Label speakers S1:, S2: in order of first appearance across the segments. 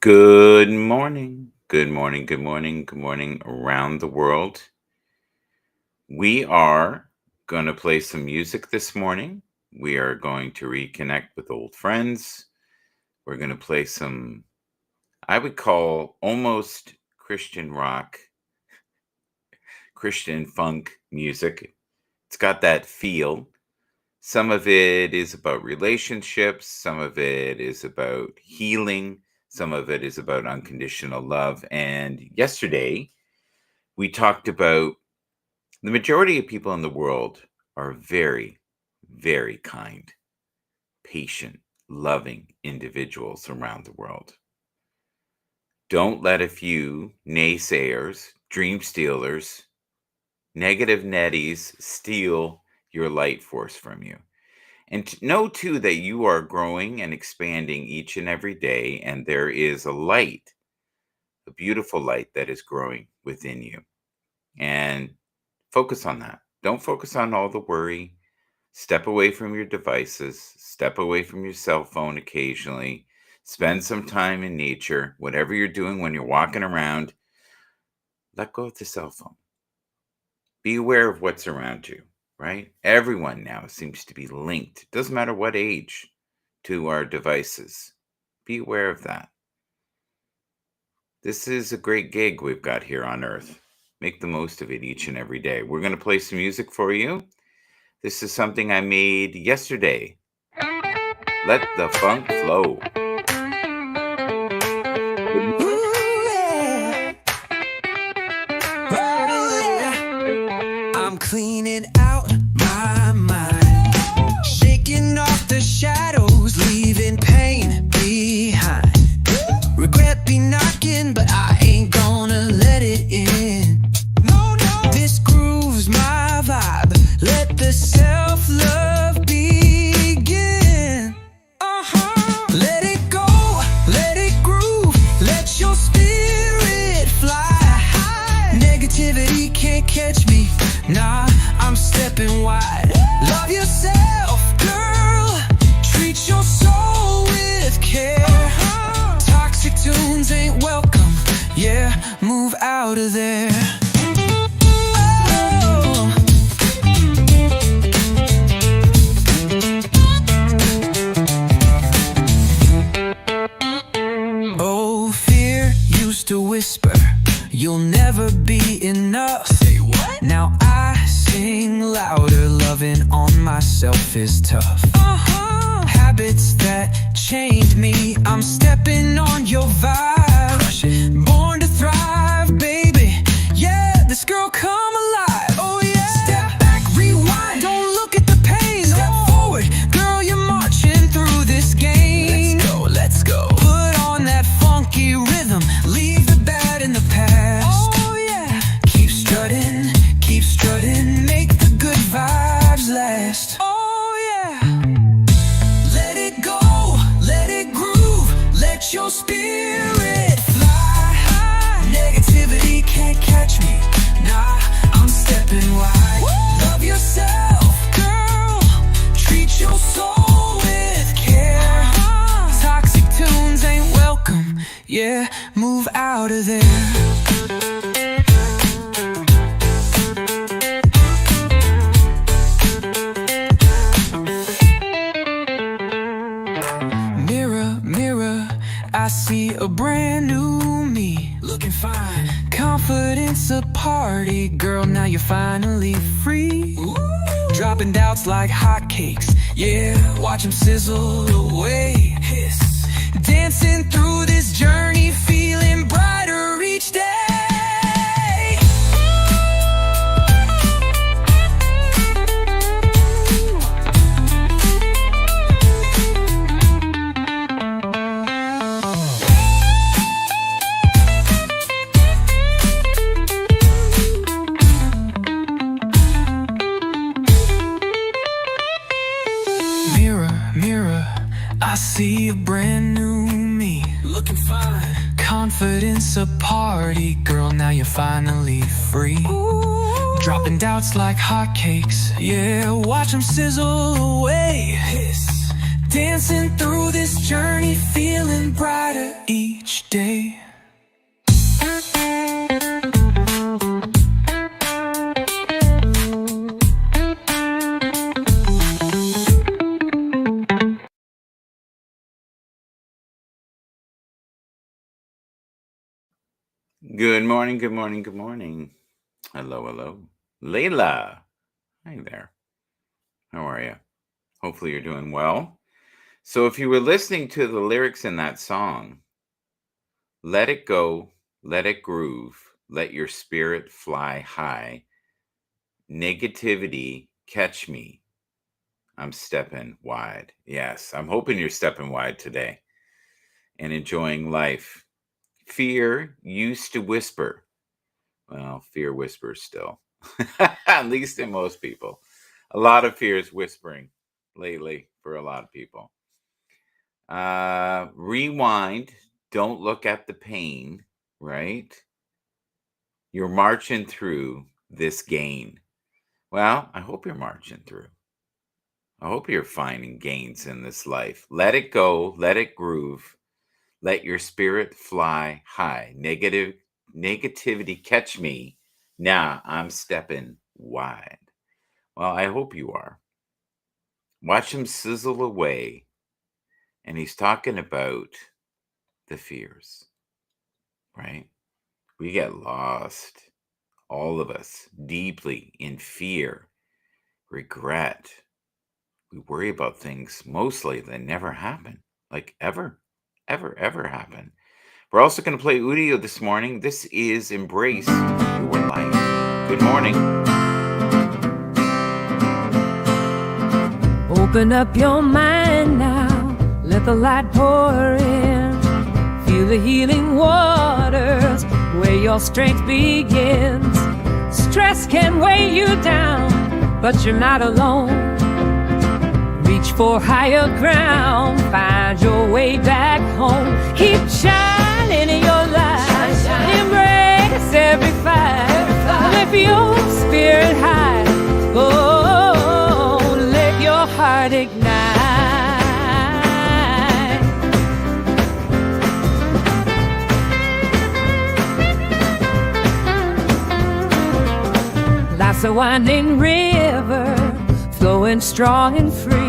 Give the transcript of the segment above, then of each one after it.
S1: Good morning. Good morning. Good morning. Good morning around the world. We are going to play some music this morning. We are going to reconnect with old friends. We're going to play some, I would call almost Christian rock, Christian funk music. It's got that feel. Some of it is about relationships, some of it is about healing, some of it is about unconditional love. And yesterday, we talked about the majority of people in the world are very, very kind, patient, loving individuals around the world. Don't let a few naysayers, dream stealers, negative netties steal your light force from you. And know too that you are growing and expanding each and every day, and there is a light, a beautiful light that is growing within you. And focus on that. Don't focus on all the worry. Step away from your devices, step away from your cell phone occasionally, spend some time in nature, whatever you're doing when you're walking around. Let go of the cell phone. Be aware of what's around you, right? Everyone now seems to be linked, doesn't matter what age, to our devices. Be aware of that. This is a great gig we've got here on Earth. Make the most of it each and every day. We're going to play some music for you. This is something I made yesterday. Let the funk flow.
S2: I'm cleaning out my mind, shaking off the shadows, leaving pain behind. Regret be knocking, but I ain't gonna let it in. No, this groove's my vibe. Let the self-love begin. Let it go, let it groove, let your spirit fly. Negativity can't catch me. Nah, I'm stepping wide. Love yourself, girl. Treat your soul with care. Toxic tunes ain't welcome. Yeah, move out of there. Oh, fear used to whisper, you'll never be enough. Say what? Now I sing louder, loving on myself is tough. Habits that chained me, I'm stepping on your vibe. Crush it. Born to thrive, baby. Yeah, this girl come alive. Oh yeah. Step back, rewind, don't look at the pain. Step forward, girl, you're marching through this game. Let's go, let's go. Put on that funky rhythm, leave the bad in the past. Oh yeah. Keep strutting, make the good vibes last. Oh yeah. Let it go, let it groove, let your spirit fly. Negativity can't catch me. Nah, I'm stepping wide. Love yourself, girl. Treat your soul with care. Toxic tunes ain't welcome. Yeah, move out of there. I see a brand new me, looking fine. Confidence a party, girl, now you're finally free. Ooh. Dropping doubts like hotcakes, yeah, watch them sizzle away. Hiss. Dancing through this journey, feeling brighter each day. I see a brand new me, looking fine. Confidence a party, girl, now you're finally free. Ooh. Dropping doubts like hotcakes, yeah, watch them sizzle away. Hiss. Dancing through this journey, feeling brighter each day.
S1: Good morning, good morning, good morning. Hello, hello. Layla. Hi there. How are you? Hopefully you're doing well. So if you were listening to the lyrics in that song, let it go, let it groove, let your spirit fly high. Negativity, catch me. I'm stepping wide. Yes, I'm hoping you're stepping wide today and enjoying life. Fear used to whisper. Well, fear whispers still, at least in most people. A lot of fear is whispering lately for a lot of people. Rewind. Don't look at the pain, right? You're marching through this gain. Well, I hope you're marching through. I hope you're finding gains in this life. Let it go. Let it groove. Let your spirit fly high. Negativity catch me. Now I'm stepping wide. Well, I hope you are. Watch him sizzle away. And he's talking about the fears, right? We get lost, all of us, deeply in fear, regret. We worry about things mostly that never happen, like ever happen. We're also going to play Udio this morning. This is Embrace Your Life. Good morning.
S3: Open up your mind now, let the light pour in. Feel the healing waters where your strength begins. Stress can weigh you down, but you're not alone. Reach for higher ground, find your way back home. Keep shining in your light, embrace every fight. Lift your spirit high, oh, let your heart ignite. Life's a winding river, flowing strong and free.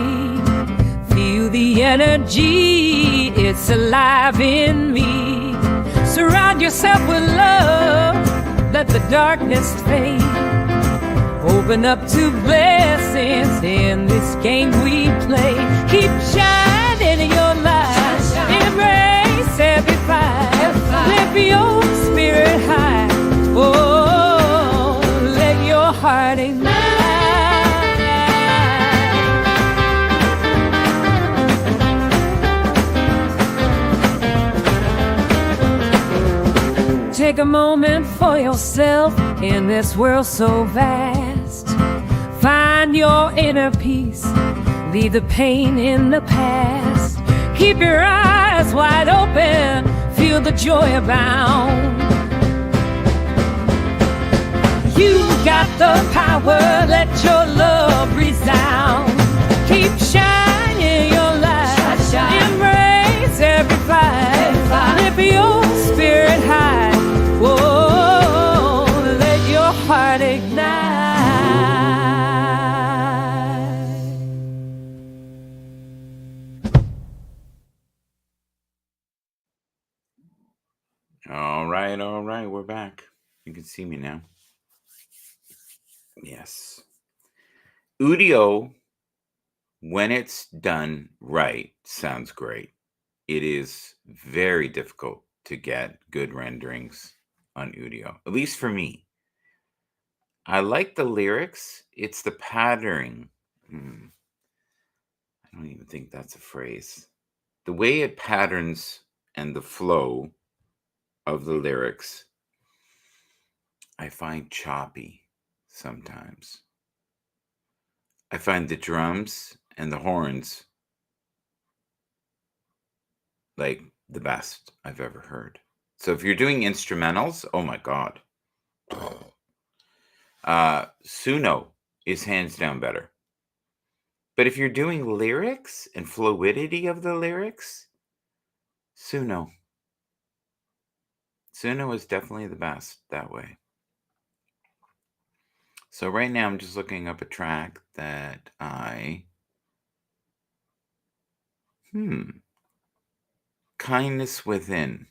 S3: Feel the energy, it's alive in me. Surround yourself with love, let the darkness fade. Open up to blessings in this game we play. Keep shining in your light, embrace every fight. Lift your spirit high, oh, let your heart ignite. Take a moment for yourself in this world so vast. Find your inner peace, leave the pain in the past. Keep your eyes wide open, feel the joy abound. You got the power, let your love resound. Keep shining your light, embrace every fight. Lift your spirit high, whoa, let your heart ignite.
S1: All right, we're back. You can see me now. Yes. Udio, when it's done right, sounds great. It is very difficult to get good renderings on Udio, at least for me. I like the lyrics. It's the patterning. I don't even think that's a phrase. The way it patterns and the flow of the lyrics, I find choppy sometimes. I find the drums and the horns like the best I've ever heard. So if you're doing instrumentals, oh my God. Suno is hands down better. But if you're doing lyrics and fluidity of the lyrics, Suno. Suno is definitely the best that way. So right now I'm just looking up a track that Kindness Within.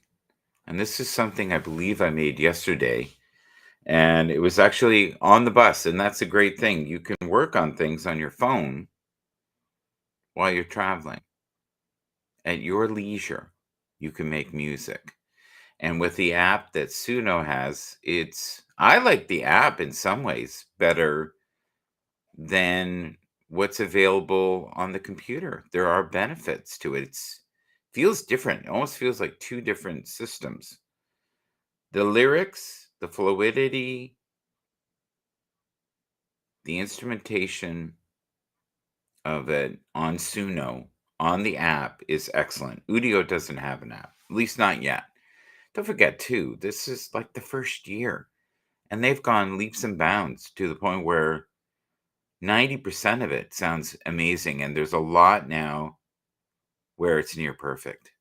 S1: And this is something I believe I made yesterday. And it was actually on the bus. And that's a great thing. You can work on things on your phone while you're traveling at your leisure. You can make music. And with the app that Suno has, I like the app in some ways better than what's available on the computer. There are benefits to it. It's feels different. It almost feels like two different systems. The lyrics, the fluidity, the instrumentation of it on Suno on the app is excellent. Udio doesn't have an app, at least not yet. Don't forget too, this is like the first year, and they've gone leaps and bounds to the point where 90% of it sounds amazing, and there's a lot now where it's near perfect.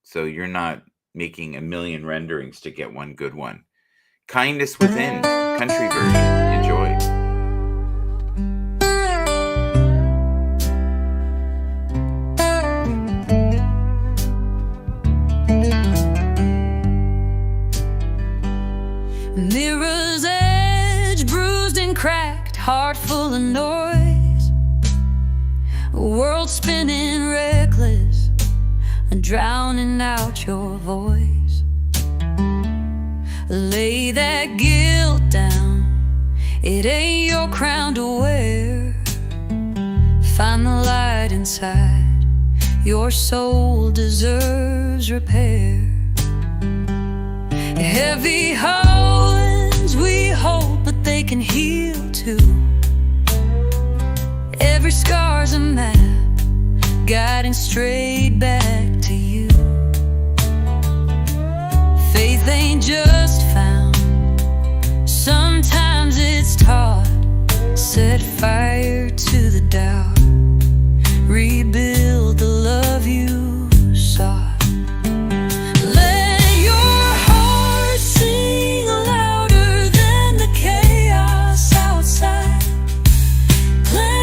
S1: So you're not making a million renderings to get one good one. Kindness Within, country version. Enjoy.
S3: Mirror's edge, bruised and cracked, heart full of noise. World spinning reckless, drowning out your voice. Lay that guilt down, it ain't your crown to wear. Find the light inside, your soul deserves repair. Heavy hearts we hold, but they can heal too. Every scar's a map, guiding straight back to you. Faith ain't just found, sometimes it's taught. Set fire to the doubt, rebuild the love you sought.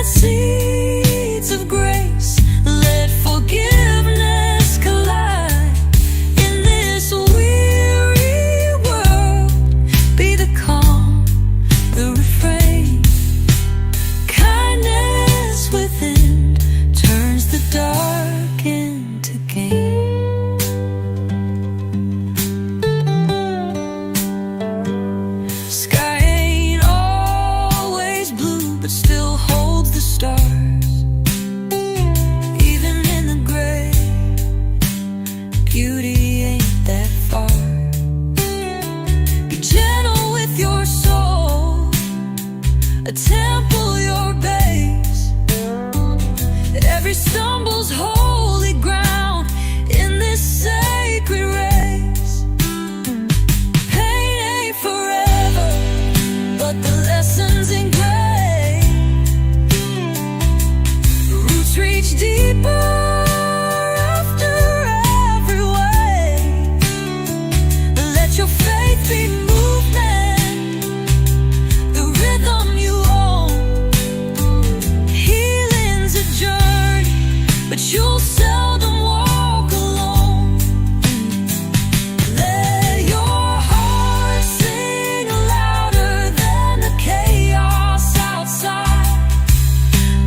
S3: Seeds of grace, let forgiveness collide. In this weary world, be the calm, the refrain. Kindness within turns the dark into gain. Sky ain't always blue, but still holds the stars. Even in the gray, beauty ain't that far. Be gentle with your soul, a temple your base. Every stumble's holy ground in this sacred race. Pain ain't forever, but the lessons engraved. Roots reach deeper after every wave. Let your faith be movement, the rhythm you own. Healing's a journey, but you'll seldom walk alone. Let your heart sing louder than the chaos outside.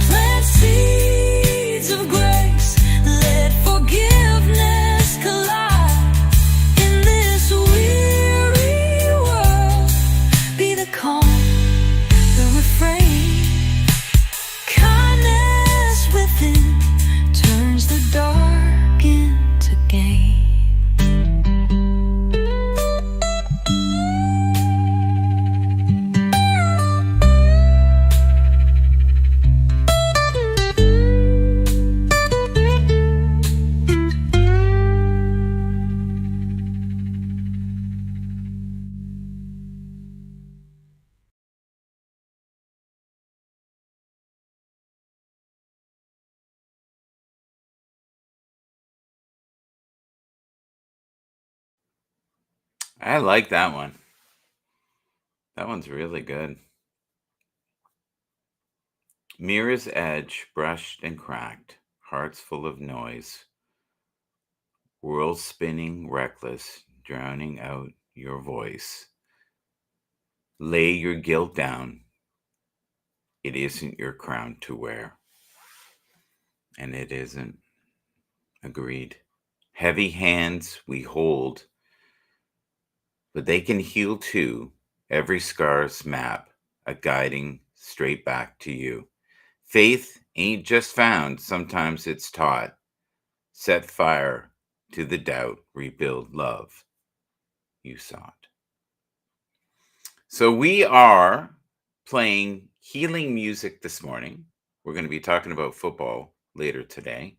S3: Plant seeds of grace, let forgiveness collide. In this weary world, be the calm, the refrain. Kindness within turns the dark into gain.
S1: I like that one. That one's really good. Mirror's edge, brushed and cracked, hearts full of noise, world spinning, reckless, drowning out your voice. Lay your guilt down. It isn't your crown to wear. And it isn't. Agreed. Heavy hands we hold, but they can heal too. Every scar's map, a guiding straight back to you. Faith ain't just found, sometimes it's taught. Set fire to the doubt, rebuild love you sought. So we are playing healing music this morning. We're going to be talking about football later today.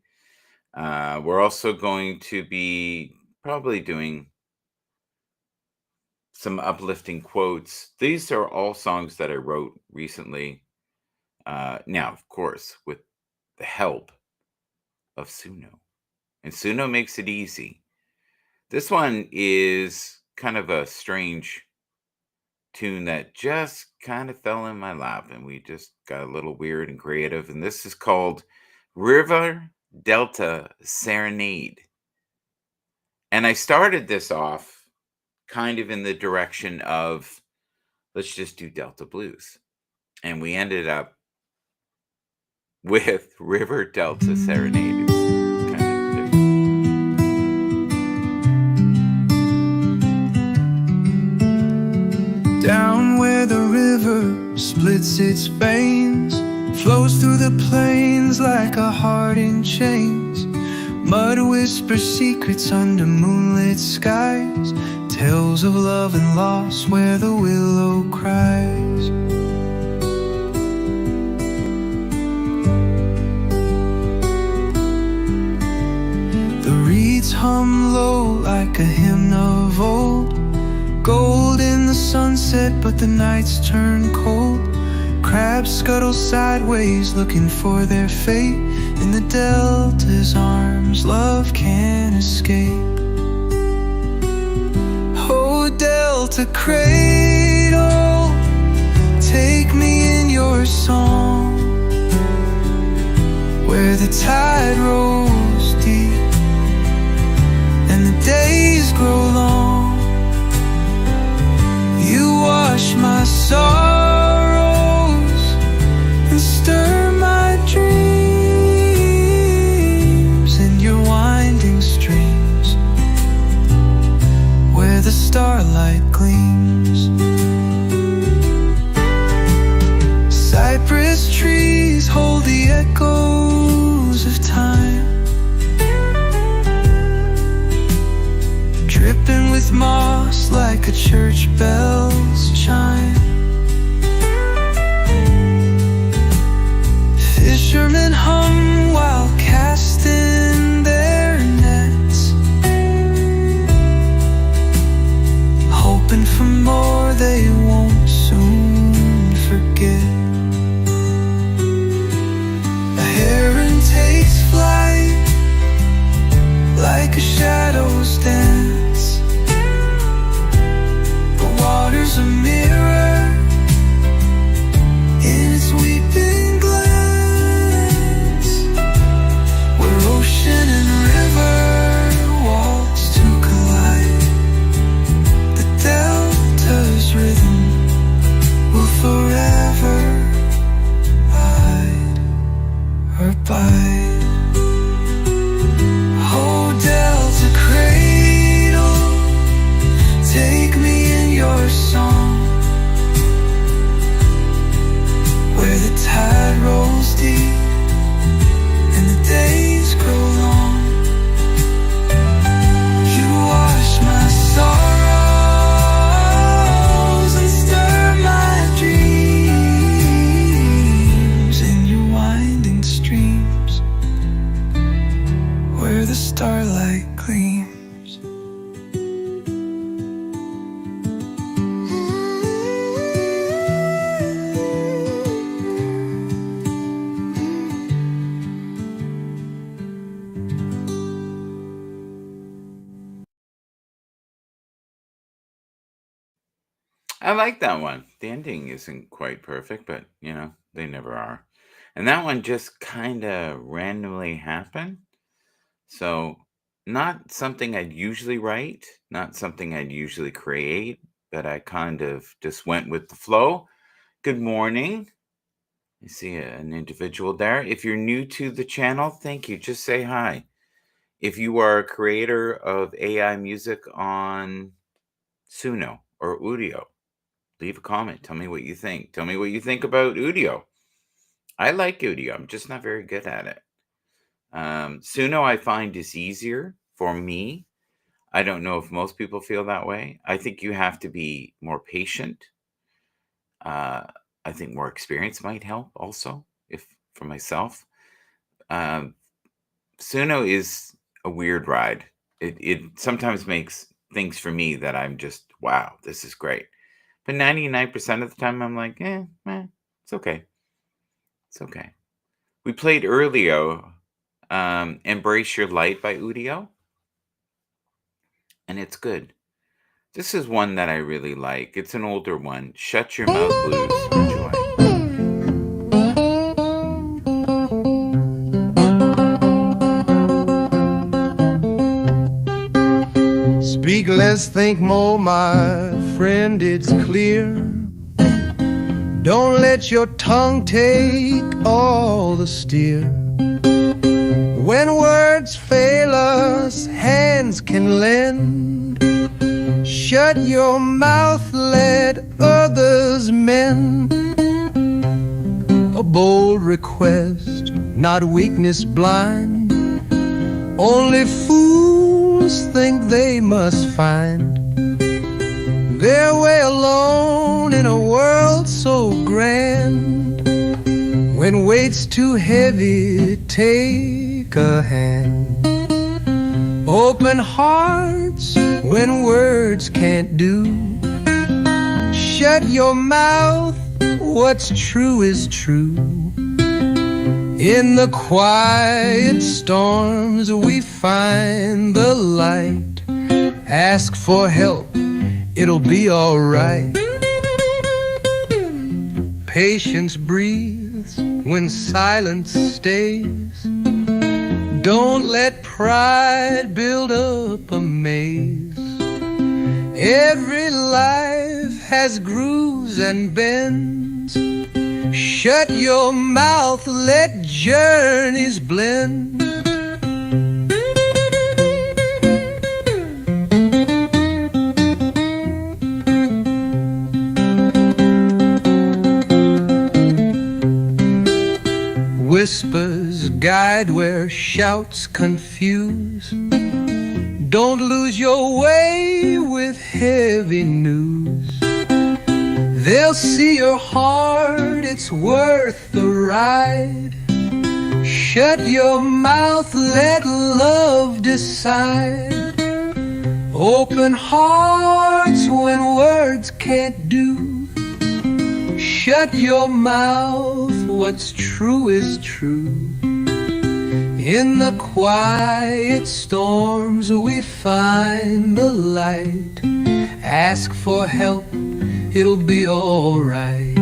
S1: We're also going to be probably doing some uplifting quotes. These are all songs that I wrote recently. Now, of course, with the help of Suno. And Suno makes it easy. This one is kind of a strange tune that just kind of fell in my lap, and we just got a little weird and creative. And this is called River Delta Serenade. And I started this off kind of in the direction of let's just do Delta Blues. And we ended up with River Delta Serenade. It's kind of different.
S2: Down where the river splits its veins, flows through the plains like a heart in chains. Mud whispers secrets under moonlit skies, tales of love and loss where the willow cries. The reeds hum low like a hymn of old, gold in the sunset but the nights turn cold. Crabs scuttle sideways looking for their fate. In the delta's arms love can't escape. Oh, Delta cradle, take me in your song, where the tide rolls deep and the days grow long. You wash my sorrows and stir my dreams in your winding streams, where the starlight gleams. Cypress trees hold the echoes of time, dripping with moss like a church bell's chime. Fishermen hum while casting their nets, hoping for more they won't soon forget. A heron takes flight like a shadow's dance. The water's a mirror in its weeping glance, where ocean and river waltz to collide. The delta's rhythm will forever ride or bide. Oh, Delta cradle, take me in your song, where the tide rolls deep and the days grow long. You wash my sorrows and stir my dreams in your winding streams, where the starlight gleams.
S1: I like that one. The ending isn't quite perfect, but they never are. And that one just kind of randomly happened. So Not something I'd usually write, not something I'd usually create, but I kind of just went with the flow. Good morning. I see an individual there. If you're new to the channel, thank you. Just say hi. If you are a creator of AI music on Suno or Udio, leave a comment. Tell me what you think. Tell me what you think about Udio. I like Udio. I'm just not very good at it. Suno, I find, is easier for me. I don't know if most people feel that way. I think you have to be more patient. Uh, I think more experience might help also, if for myself. Um, Suno is a weird ride. It sometimes makes things for me that I'm just, wow, this is great. But 99% of the time, I'm like, it's okay. It's okay. We played earlier, Embrace Your Light by Udio, and it's good. This is one that I really like. It's an older one. Shut Your Mouth Blues. Enjoy.
S2: Speak less, think more, my friend, it's clear. Don't let your tongue take all the steer. When words fail us, hands can lend. Shut your mouth, let others mend. A bold request, not weakness blind. Only fools think they must find their way alone in a world so grand. When weight's too heavy, take a hand. Open hearts when words can't do. Shut your mouth, what's true is true. In the quiet storms we find the light. Ask for help, it'll be alright. Patience breathes when silence stays. Don't let pride build up a maze. Every life has grooves and bends. Shut your mouth, let journeys blend. Whispers guide where shouts confuse. Don't lose your way with heavy news. They'll see your heart, it's worth the ride. Shut your mouth, let love decide. Open hearts when words can't do. Shut your mouth, what's true is true. In the quiet storms we find the light. Ask for help, it'll be alright.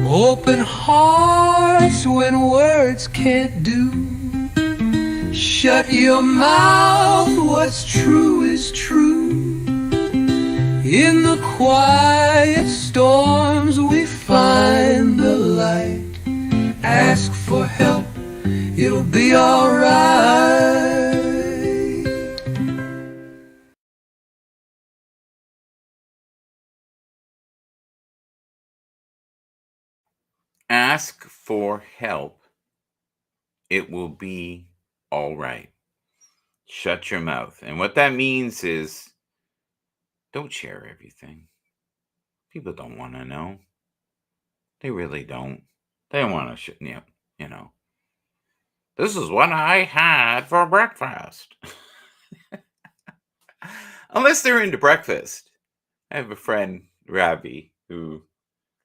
S2: Open hearts when words can't do. Shut your mouth, what's true is true. In the quiet storms we find the light. Ask for help, it'll be alright.
S1: Ask for help. It will be all right. Shut your mouth. And what that means is don't share everything. People don't want to know. They really don't. They want to, you know, this is what I had for breakfast. Unless they're into breakfast. I have a friend, Ravi, who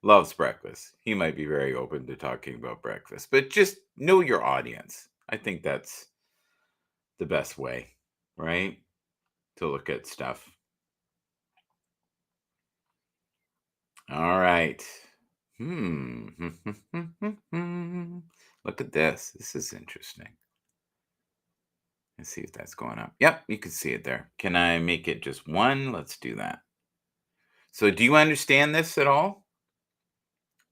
S1: loves breakfast. He might be very open to talking about breakfast, but just know your audience. I think that's the best way, right? To look at stuff. All right. Hmm. Look at this. This is interesting. Let's see if that's going up. Yep, you can see it there. Can I make it just one? Let's do that. So, do you understand this at all?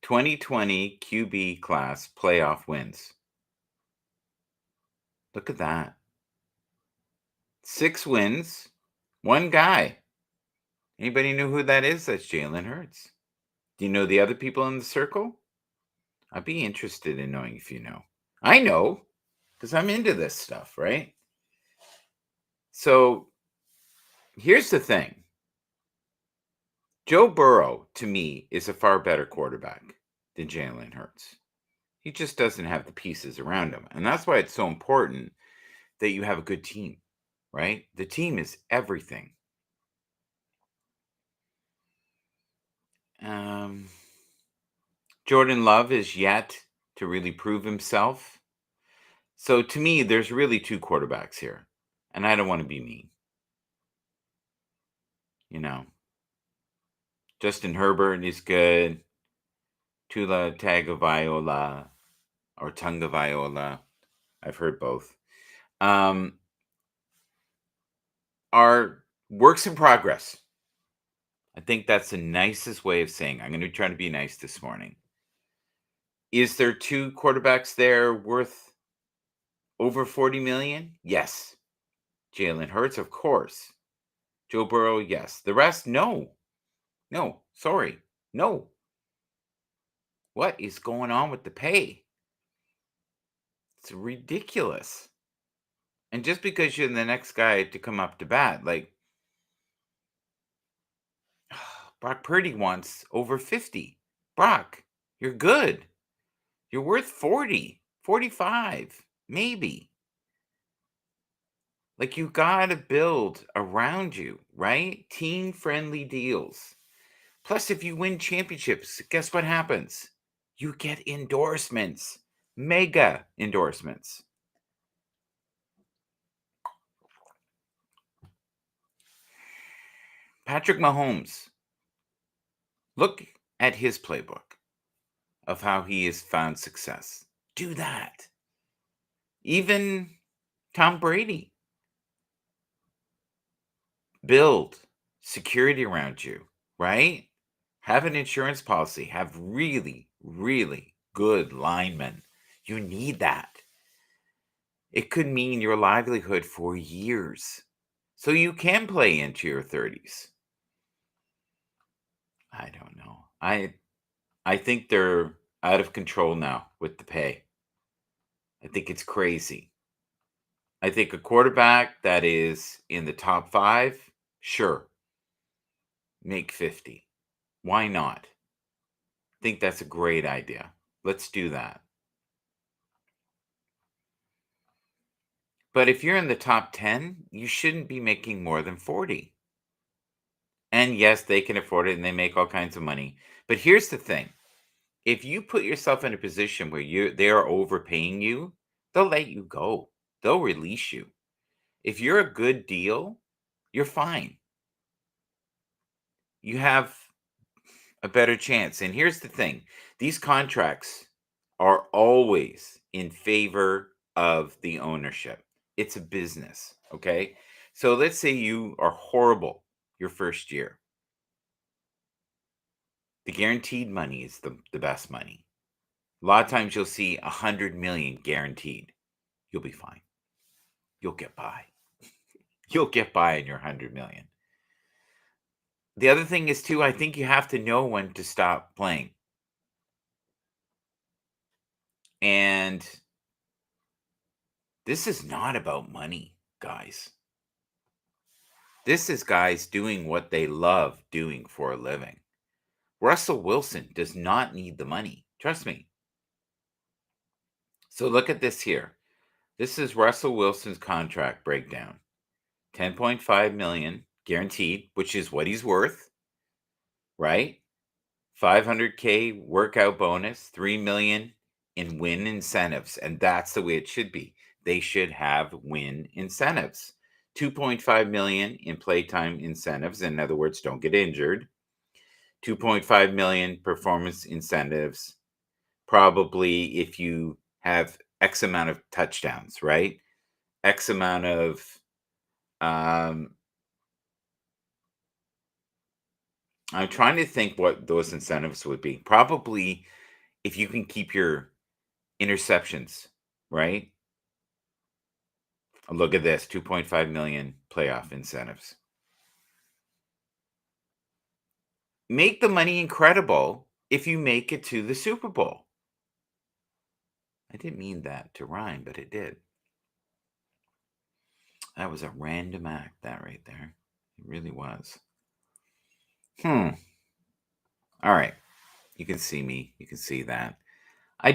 S1: 2020 QB class playoff wins. Look at that. 6 wins, one guy. Anybody know who that is? That's Jalen Hurts. Do you know the other people in the circle? I'd be interested in knowing if you know. I know, because I'm into this stuff, right? So here's the thing. Joe Burrow, to me, is a far better quarterback than Jalen Hurts. He just doesn't have the pieces around him. And that's why it's so important that you have a good team, right? The team is everything. Jordan Love is yet to really prove himself. So to me, there's really 2 quarterbacks here. And I don't want to be mean. You know, Justin Herbert is good. Tula Tagovailoa or Tungavailoa. I've heard both. Are works in progress. I think that's the nicest way of saying I'm going to try to be nice this morning. Is there 2 quarterbacks there worth over 40 million? Yes. Jalen Hurts, of course. Joe Burrow, yes. The rest, no. No, sorry. No. What is going on with the pay? It's ridiculous. And just because you're the next guy to come up to bat, like Brock Purdy wants over 50. Brock, you're good. You're worth 40, 45, maybe. Like you got to build around you, right? Team friendly deals. Plus, if you win championships, guess what happens? You get endorsements, mega endorsements. Patrick Mahomes, look at his playbook of how he has found success. Do that. Even Tom Brady, build security around you, right? Have an insurance policy, have really, really good linemen. You need that. It could mean your livelihood for years. So you can play into your 30s. I don't know. I think they're out of control now with the pay. I think it's crazy. I think a quarterback that is in the top 5, sure, make 50. Why not? I think that's a great idea. Let's do that. But if you're in the top 10, you shouldn't be making more than 40. And yes, they can afford it and they make all kinds of money. But here's the thing. If you put yourself in a position where they are overpaying you, they'll let you go. They'll release you. If you're a good deal, you're fine. You have a better chance. And here's the thing. These contracts are always in favor of the ownership. It's a business, okay? So let's say you are horrible your first year. The guaranteed money is the best money. A lot of times you'll see 100 million guaranteed. You'll be fine. You'll get by. You'll get by in your 100 million. The other thing is too, I think you have to know when to stop playing. And this is not about money, guys. This is guys doing what they love doing for a living. Russell Wilson does not need the money. Trust me. So look at this here. This is Russell Wilson's contract breakdown. 10.5 million guaranteed, which is what he's worth, right? 500K workout bonus, 3 million in win incentives, and that's the way it should be. They should have win incentives. 2.5 million in playtime incentives, in other words, don't get injured. 2.5 million performance incentives, probably if you have X amount of touchdowns, right? X amount of I'm trying to think what those incentives would be. Probably if you can keep your interceptions, right? Look at this, 2.5 million playoff incentives. Make the money incredible if you make it to the Super Bowl. I didn't mean that to rhyme, but it did. That was a random act, that right there. It really was. All right. You can see me. You can see that. I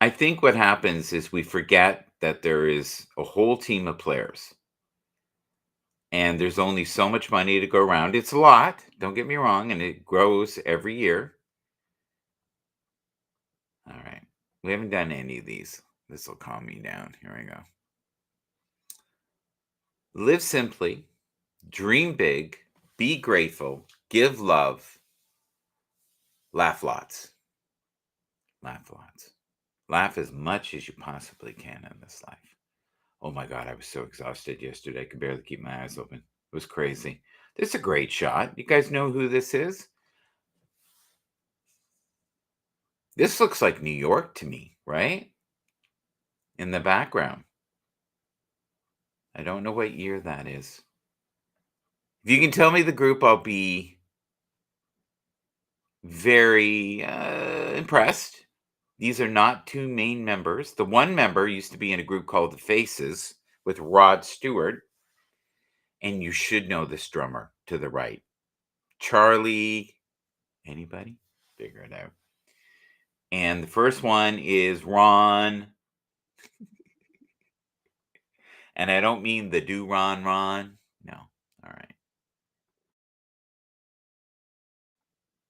S1: think what happens is we forget that there is a whole team of players. And there's only so much money to go around. It's a lot, don't get me wrong, and it grows every year. All right. We haven't done any of these. This will calm me down. Here we go. Live simply, dream big, be grateful, give love, laugh lots. Laugh lots. Laugh as much as you possibly can in this life. Oh my God, I was so exhausted yesterday. I could barely keep my eyes open. It was crazy. This is a great shot. You guys know who this is? This looks like New York to me, right? In the background. I don't know what year that is. If you can tell me the group, I'll be very impressed. These are not two main members. The one member used to be in a group called The Faces with Rod Stewart. And you should know this drummer to the right. Charlie, anybody? Figure it out. And the first one is Ron. And I don't mean the do Ron. No. All right.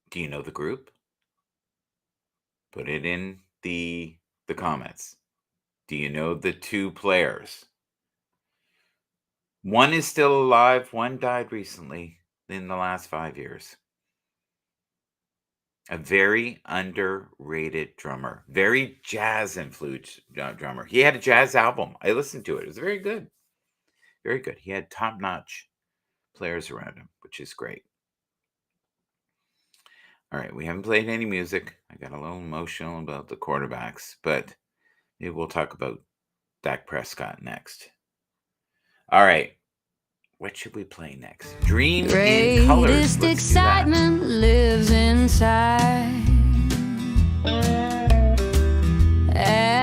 S1: Do you know the group? Put it in the comments. Do you know the two players? One is still alive. One died recently in the last 5 years. A very underrated drummer. Very jazz-influenced drummer. He had a jazz album. I listened to it. It was very good. Very good. He had top-notch players around him, which is great. All right, we haven't played any music. I got a little emotional about the quarterbacks, but maybe we'll talk about Dak Prescott next. All right, what should we play next? Dream in Colors.
S4: Greatest excitement lives inside.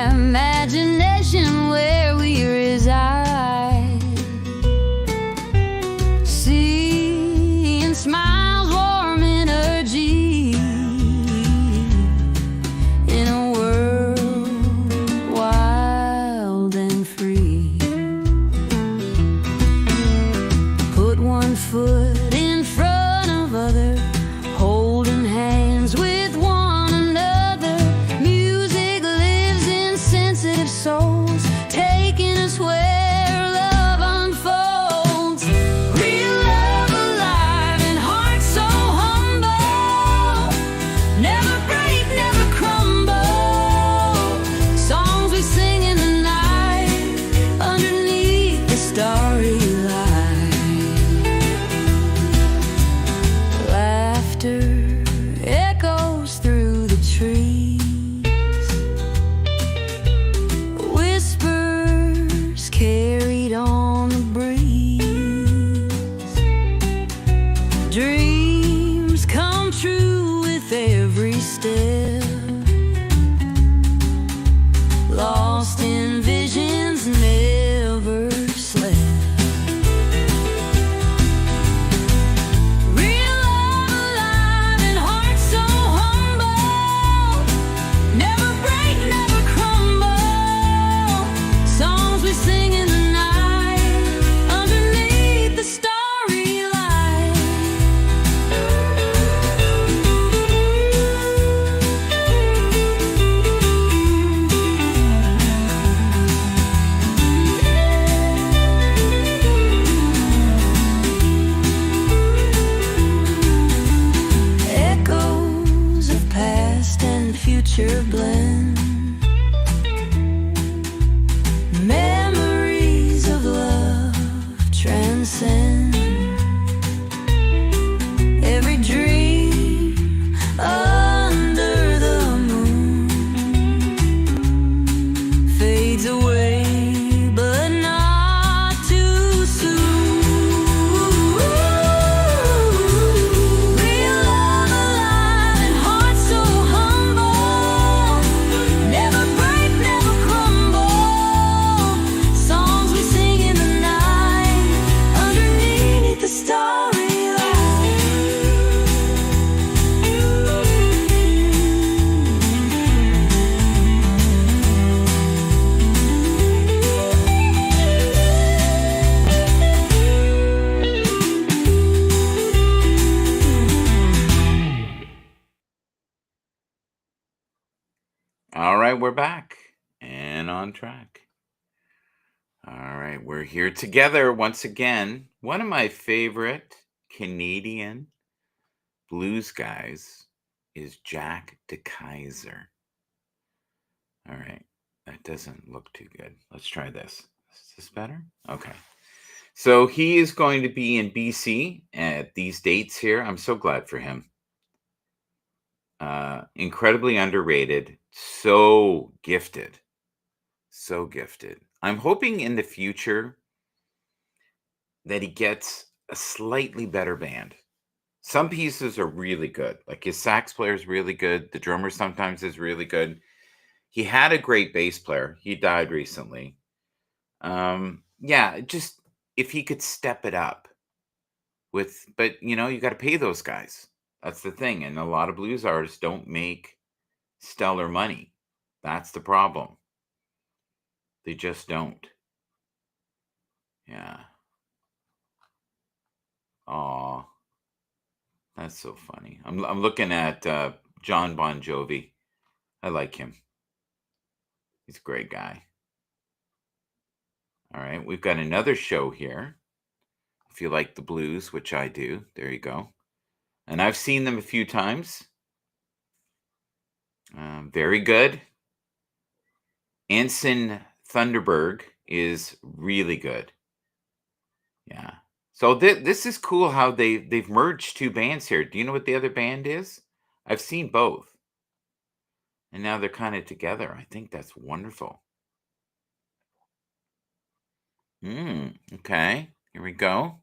S4: Imagination where we reside. Seeing smiles, warm energy in a world wild and free. Put one foot in front of other, holding hands nature blend. Memories of love transcend every dream under the moon fades away, but not too soon. Real love alive and heart so humble, never break, never crumble. Songs we sing in the night underneath the starry
S1: All right, we're back and on track. All right, we're here together once again. One of my favorite Canadian blues guys is Jack DeKaiser. All right, that doesn't look too good. Let's try this. Is this better? Okay. So he is going to be in BC at these dates here. I'm so glad for him. Incredibly underrated, so gifted. So gifted. I'm hoping in the future that he gets a slightly better band. Some pieces are really good. Like his sax player is really good. The drummer sometimes is really good. He had a great bass player. He died recently. Yeah, just if he could step it up but you got to pay those guys. That's the thing. And a lot of blues artists don't make stellar money. That's the problem. They just don't. Yeah. Aw, that's so funny. I'm looking at John Bon Jovi. I like him. He's a great guy. All right, we've got another show here. If you like the blues, which I do, there you go. And I've seen them a few times. Very good. Anson Thunderberg is really good. Yeah. So this is cool how they've merged two bands here. Do you know what the other band is? I've seen both. And now they're kind of together. I think that's wonderful. Okay. Here we go.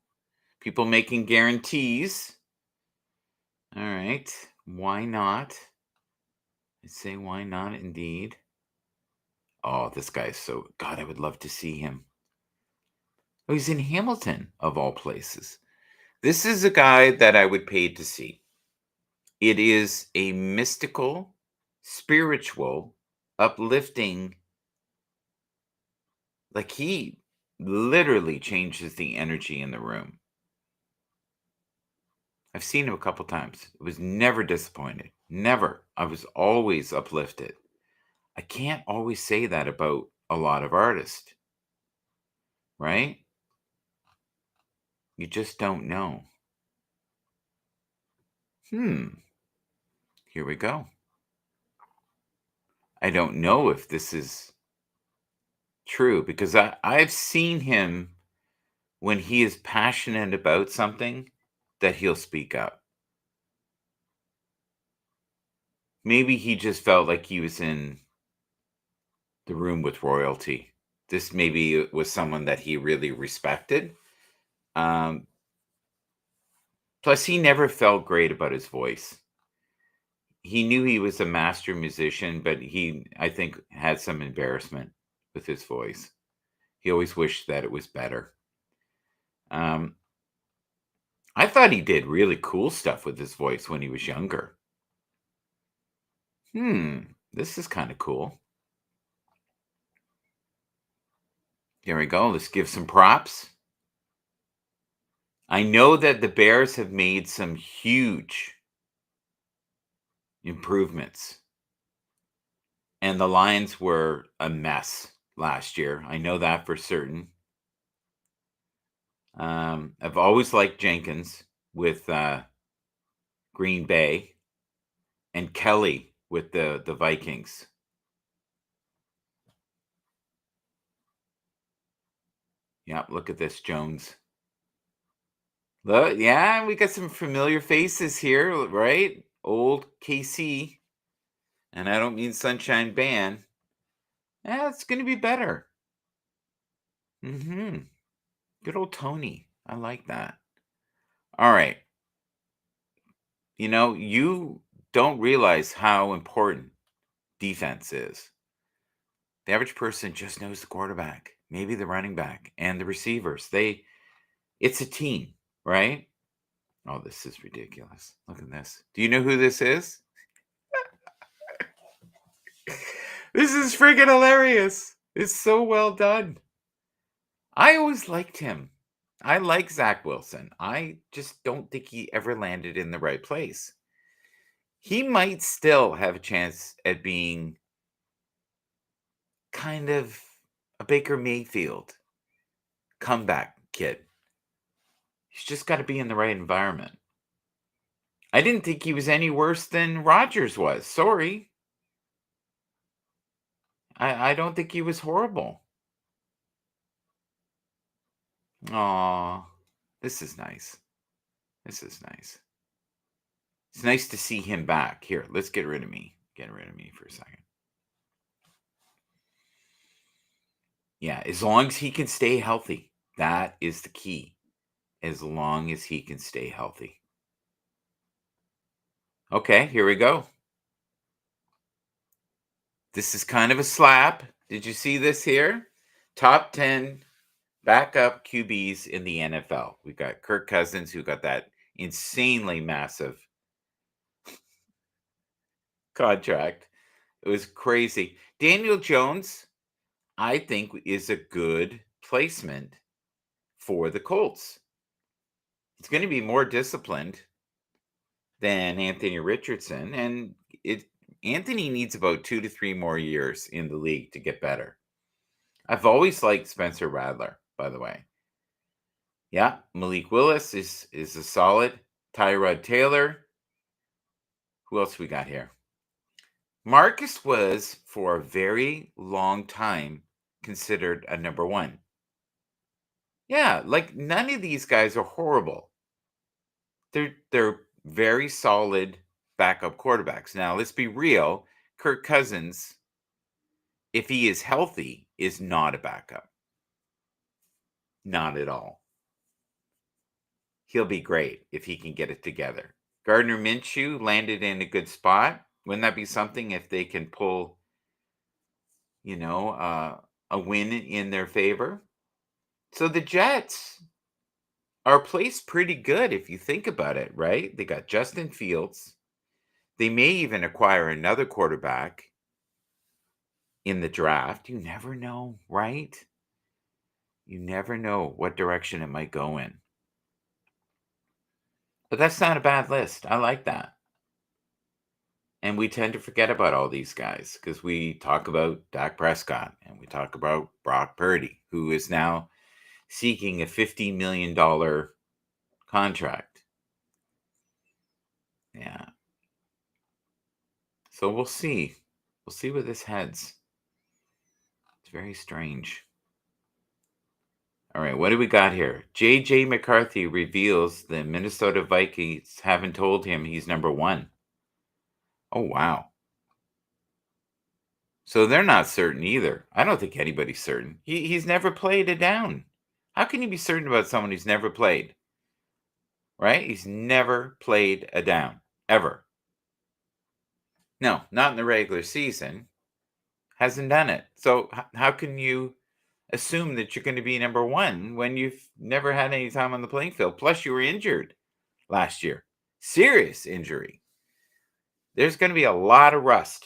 S1: People making guarantees. All right. Why not? I say why not indeed. Oh, this guy's so God, I would love to see him. Oh, he's in Hamilton, of all places. This is a guy that I would pay to see. It is a mystical, spiritual, uplifting, like he literally changes the energy in the room. I've seen him a couple times. It was never disappointed. Never. I was always uplifted. I can't always say that about a lot of artists, right? You just don't know. Here we go. I don't know if this is true because I've seen him when he is passionate about something that he'll speak up. Maybe he just felt like he was in the room with royalty. This maybe was someone that he really respected. Um, Plus, he never felt great about his voice. He knew he was a master musician, but he, I think, had some embarrassment with his voice. He always wished that it was better. Um, I thought he did really cool stuff with his voice when he was younger. This is kind of cool. Here we go. Let's give some props. I know that the Bears have made some huge improvements, and the Lions were a mess last year. I know that for certain. I've always liked Jenkins with Green Bay and Kelly with the Vikings. Yeah, look at this, Jones. Look, yeah, we got some familiar faces here, right? Old KC, and I don't mean Sunshine Band. Yeah, it's gonna be better. Mm-hmm. Good old Tony. I like that. All right. You don't realize how important defense is. The average person just knows the quarterback, maybe the running back, and the receivers. It's a team, right? Oh, this is ridiculous. Look at this. Do you know who this is? This is friggin' hilarious. It's so well done. I always liked him. I like Zach Wilson. I just don't think he ever landed in the right place. He might still have a chance at being kind of a Baker Mayfield comeback kid. He's just got to be in the right environment. I didn't think he was any worse than Rodgers was. Sorry. I don't think he was horrible. Aw, this is nice. This is nice. It's nice to see him back. Here, let's get rid of me. Get rid of me for a second. Yeah, as long as he can stay healthy. That is the key. As long as he can stay healthy. Okay, here we go. This is kind of a slap. Did you see this here? Top 10 backup QBs in the NFL. We got Kirk Cousins, who got that insanely massive contract. It was crazy. Daniel Jones, I think, is a good placement for the Colts. It's going to be more disciplined than Anthony Richardson, and Anthony needs about 2 to 3 more years in the league to get better. I've always liked Spencer Radler, by the way. Yeah, Malik Willis is a solid. Tyrod Taylor. Who else we got here? Marcus was for a very long time considered a number one. Yeah, like none of these guys are horrible. They're very solid backup quarterbacks. Now, let's be real. Kirk Cousins, if he is healthy, is not a backup. Not at all. He'll be great if he can get it together. Gardner Minshew landed in a good spot. Wouldn't that be something if they can pull, a win in their favor? So the Jets are placed pretty good if you think about it, right? They got Justin Fields. They may even acquire another quarterback in the draft. You never know, right? You never know what direction it might go in. But that's not a bad list. I like that. And we tend to forget about all these guys because we talk about Dak Prescott and we talk about Brock Purdy, who is now seeking a $50 million contract. Yeah. So we'll see. We'll see where this heads. It's very strange. All right, what do we got here? J.J. McCarthy reveals the Minnesota Vikings haven't told him he's number one. Oh, wow. So they're not certain either. I don't think anybody's certain. He's never played a down. How can you be certain about someone who's never played? Right? He's never played a down. Ever. No, not in the regular season. Hasn't done it. So how can you assume that you're going to be number one when you've never had any time on the playing field? Plus, you were injured last year. Serious injury. There's going to be a lot of rust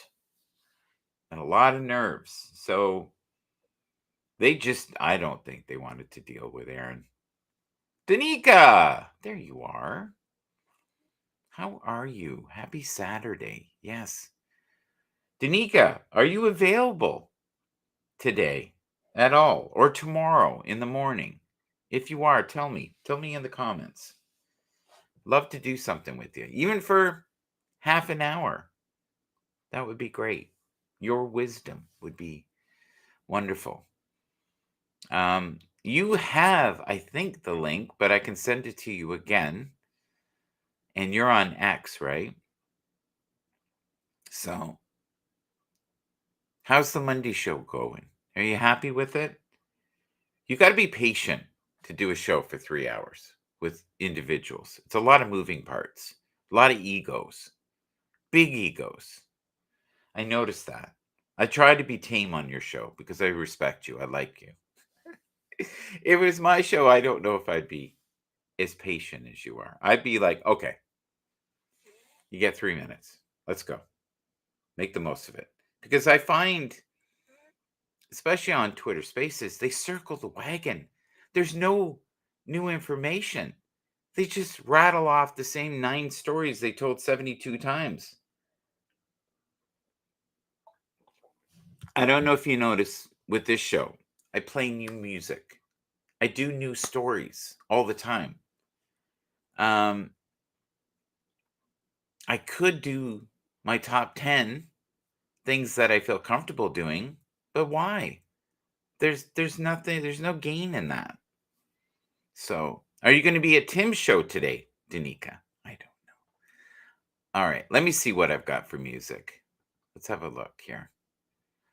S1: and a lot of nerves. So I don't think they wanted to deal with Aaron. Danica, there you are. How are you? Happy Saturday. Yes. Danica, are you available today at all or tomorrow in the morning? If you are, tell me. Tell me in the comments. Love to do something with you, even for half an hour. That would be great. Your wisdom would be wonderful. You have, I think, the link, but I can send it to you again. And you're on X, right? So, how's the Monday show going? Are you happy with it? You got to be patient to do a show for 3 hours with individuals. It's a lot of moving parts, a lot of egos, big egos. I noticed that. I try to be tame on your show because I respect you. I like you. If it was my show, I don't know if I'd be as patient as you are. I'd be like, okay, you get 3 minutes. Let's go. Make the most of it. Because I find, especially on Twitter Spaces, they circle the wagon. There's no new information. They just rattle off the same 9 stories they told 72 times. I don't know if you notice with this show, I play new music. I do new stories all the time. I could do my top 10 things that I feel comfortable doing, but why? There's nothing, there's no gain in that. So, are you going to be at Tim's show today, Danica? I don't know. All right, let me see what I've got for music. Let's have a look here.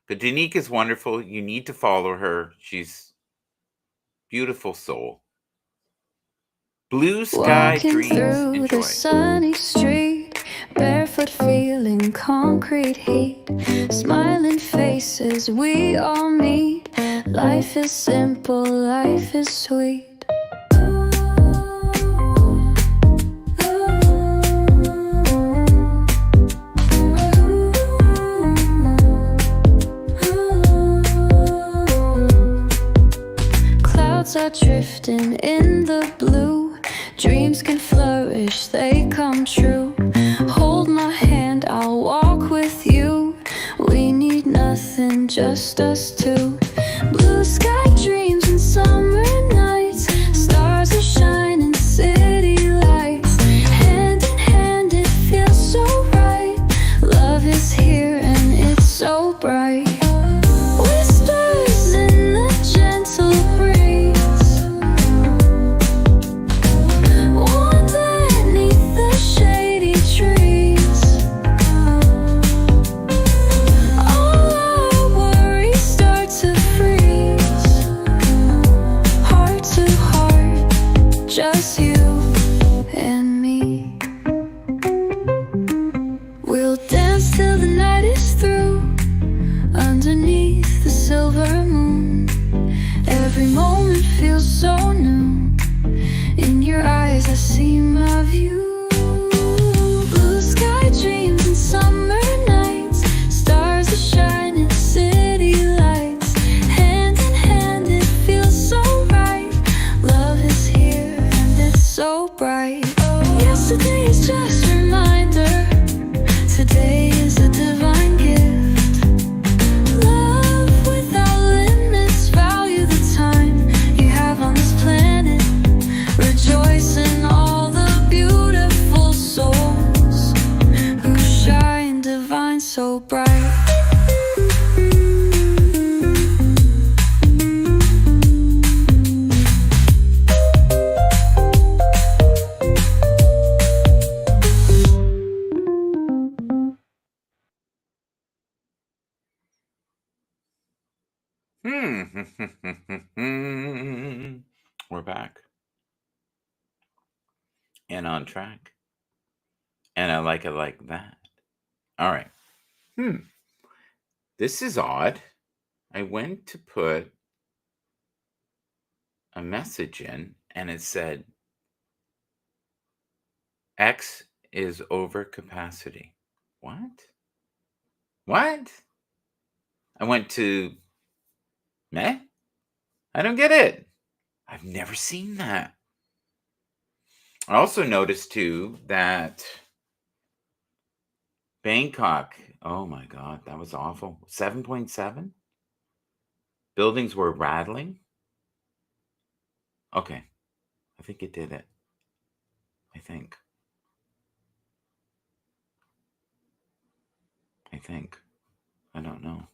S1: But Danica is wonderful. You need to follow her. She's beautiful soul. Blue Sky
S4: Walking
S1: Dreams.
S4: through
S1: Enjoy.
S4: the sunny street, barefoot feeling concrete heat, smiling faces we all meet. Life is simple, life is sweet. Clouds are drifting in the blue. Dreams can flourish, they come true. Hold my hand, I'll walk with you. We need nothing, just us two. Blue sky dreams and summer nights. Stars are shining, city lights. Hand in hand, it feels so right. Love is here and it's so bright. Whispers in the gentle breeze. Underneath the shady trees. All our worries start to freeze. Heart to heart, just you and me. We'll dance till the night is through, underneath the silver moon. Every moment feels so new. In your eyes I see my view. Blue sky dreams and summer nights. Stars are shining, city lights. Hand in hand, it feels so right. Love is here and it's so bright. Yesterday is just a reminder. Today is a divine gift. Love without limits. Value the time you have on this planet. Rejoice in all the beautiful souls who shine divine so bright.
S1: We're back and on track. And I like it like that. All right. This is odd. I went to put a message in and it said X is over capacity. What? What? I went to meh? I don't get it. I've never seen that. I also noticed too that Bangkok, oh my God, that was awful. 7.7? Buildings were rattling. Okay. I think it did it. I think think. I don't know.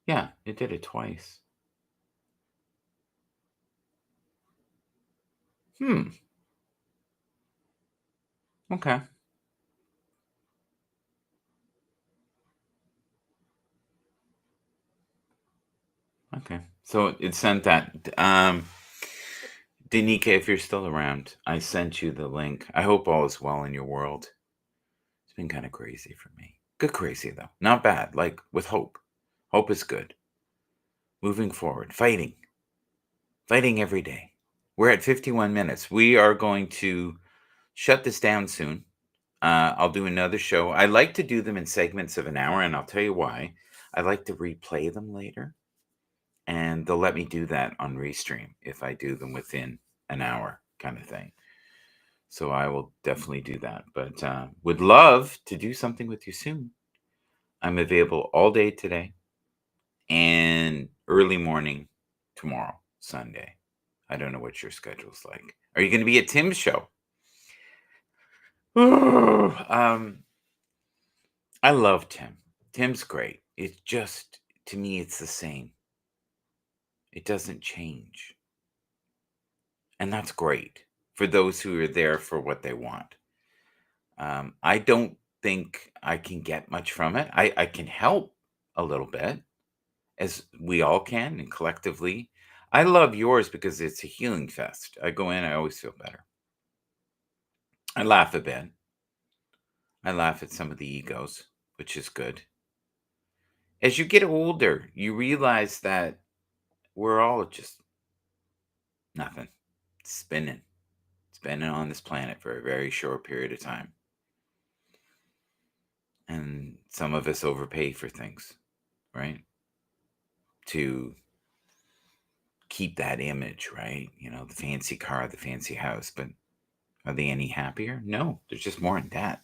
S1: Yeah, it did it twice. Okay. Okay. So it sent that. Danica, if you're still around, I sent you the link. I hope all is well in your world. It's been kind of crazy for me. Good crazy, though. Not bad. Like with hope. Hope is good. Moving forward. Fighting. Fighting every day. We're at 51 minutes. We are going to shut this down soon. I'll do another show. I like to do them in segments of an hour, and I'll tell you why. I like to replay them later, and they'll let me do that on Restream if I do them within an hour kind of thing. So I will definitely do that, but would love to do something with you soon. I'm available all day today and early morning tomorrow, Sunday. I don't know what your schedule's like. Are you going to be at Tim's show? I love Tim. Tim's great. It's just, to me, it's the same. It doesn't change. And that's great for those who are there for what they want. I don't think I can get much from it. I can help a little bit, as we all can, and collectively. I love yours because it's a healing fest. I go in, I always feel better. I laugh a bit. I laugh at some of the egos, which is good. As you get older, you realize that we're all just nothing, spinning on this planet for a very short period of time. And some of us overpay for things, right? To keep that image, right? You know, the fancy car, the fancy house, but are they any happier? No, there's just more in debt.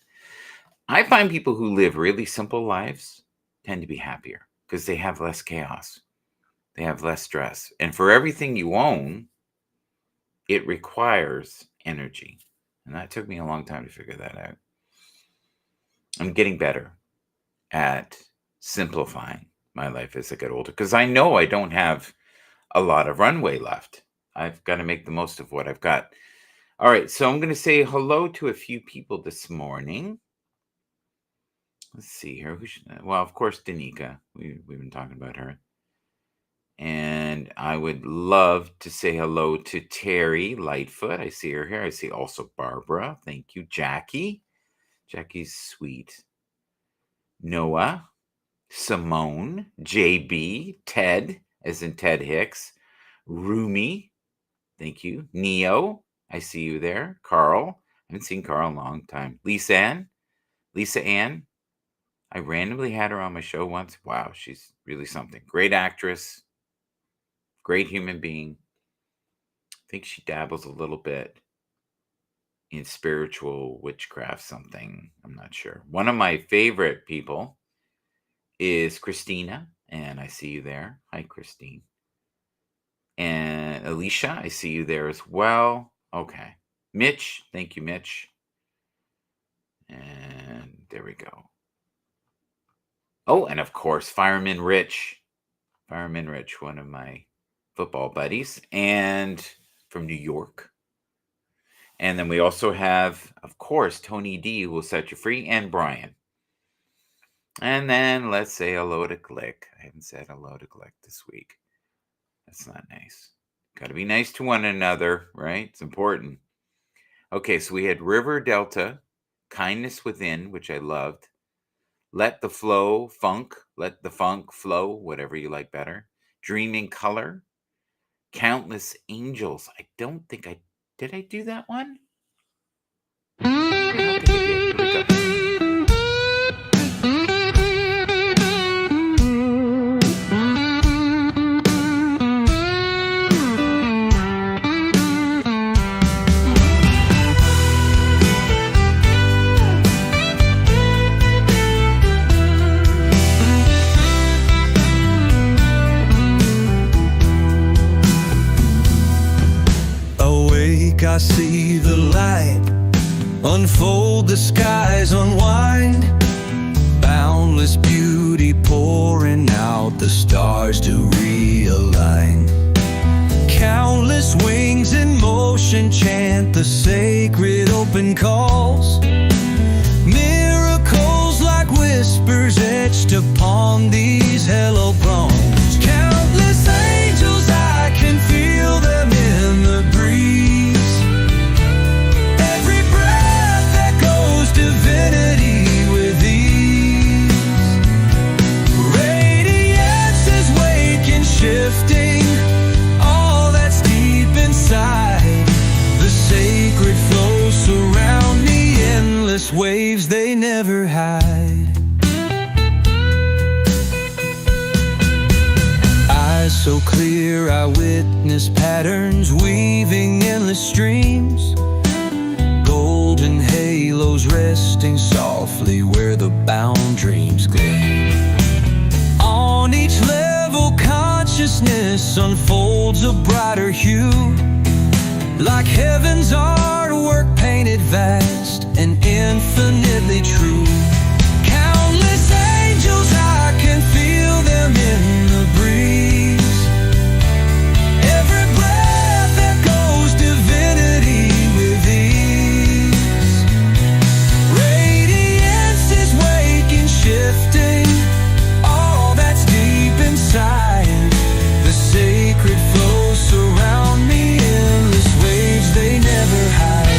S1: I find people who live really simple lives tend to be happier because they have less chaos. They have less stress. And for everything you own, it requires energy. And that took me a long time to figure that out. I'm getting better at simplifying my life as I get older because I know I don't have a lot of runway left. I've got to make the most of what I've got. All right, so I'm going to say hello to a few people this morning. Let's see here. Well, of course, Danica. We've been talking about her. And I would love to say hello to Terry Lightfoot. I see her here. I see also Barbara. Thank you. Jackie. Jackie's sweet. Noah. Simone. JB. Ted, as in Ted Hicks. Rumi. Thank you. Neo. I see you there. Carl. I haven't seen Carl in a long time. Lisa Ann. I randomly had her on my show once. Wow, she's really something. Great actress. Great human being. I think she dabbles a little bit in spiritual witchcraft something. I'm not sure. One of my favorite people is Christina, and I see you there. Hi, Christine. And Alicia, I see you there as well. Okay. Mitch, thank you, Mitch. And there we go. Oh, and of course, Fireman Rich. Fireman Rich, one of my football buddies, and from New York. And then we also have, of course, Tony D, who will set you free, and Brian. And then let's say hello to Glick. I haven't said hello to Glick this week. That's not nice. Got to be nice to one another, right? It's important. Okay, so we had River Delta, Kindness Within, which I loved. Let the funk flow, whatever you like better. Dreaming Color. Countless Angels. I don't think did I do that one? I don't think I did. Here we go.
S2: I see the light unfold, the skies unwind. boundless beauty pouring out, the stars to realign. Countless wings in motion chant the sacred open calls. Miracles like whispers etched upon these hello bones. Countless angels, I can feel them in the breeze. Every breath echoes divinity with ease. Radiance is waking, shifting, all that's deep inside. The sacred flow surround me, endless waves they never hide. Eyes so clear I witness patterns weaving endless streams. Golden halos resting softly where the bound dreams gleam. On each level consciousness unfolds a brighter hue, like heaven's artwork painted vast and infinitely true. Countless angels, I can feel them in the breeze. Every breath echoes divinity with ease. Radiance is waking, shifting, all that's deep inside. The sacred flow surround me, endless waves they never hide.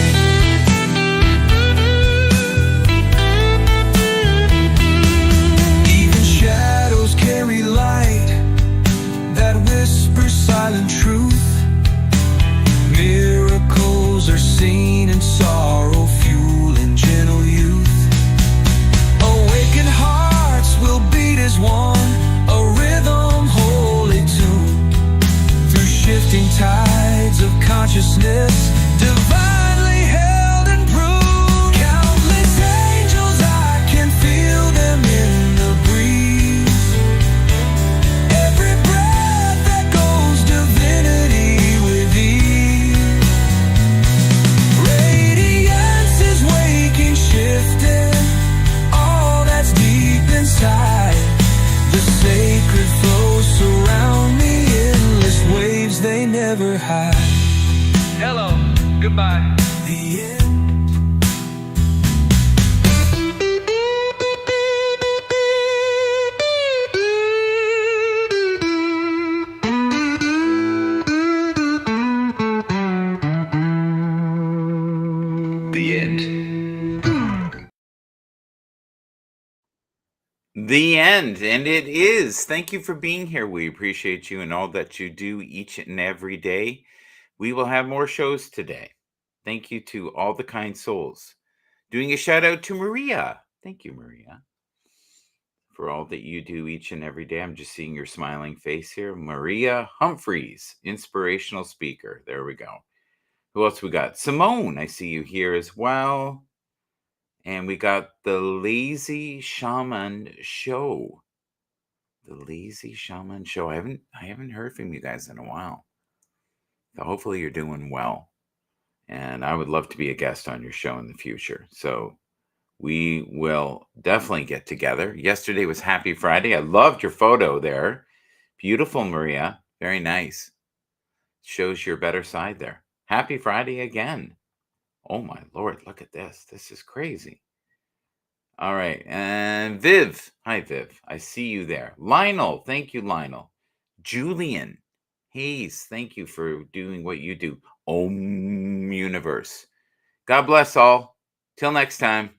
S2: Even shadows carry light that whispers silent truth. Miracles are seen in sorrow, fueling gentle youth. Awakened hearts will beat as one, a rhythm wholly tuned. Through shifting tides of consciousness, divinely held and proved. Countless angels, I can feel them in the breeze. Every breath echoes divinity with ease. Radiance is waking, shifting, all that's deep inside. The sacred flow surround me, endless waves they never hide. Hello, goodbye. The end. The end.
S1: The end, and it is. Thank you for being here. We appreciate you and all that you do each and every day. We will have more shows today. Thank you to all the kind souls. Doing a shout out to Maria. Thank you, Maria, for all that you do each and every day. I'm just seeing your smiling face here. Maria Humphreys, inspirational speaker. There we go. Who else we got? Simone, I see you here as well. And we got the Lazy Shaman Show. The Lazy Shaman Show. I haven't heard from you guys in a while. So hopefully you're doing well. And I would love to be a guest on your show in the future. So we will definitely get together. Yesterday was Happy Friday. I loved your photo there. Beautiful, Maria. Very nice. Shows your better side there. Happy Friday again. Oh my Lord, look at this. This is crazy. All right. And Viv. Hi, Viv. I see you there. Lionel. Thank you, Lionel. Julian Hayes. Thank you for doing what you do. Om Universe. God bless all. Till next time.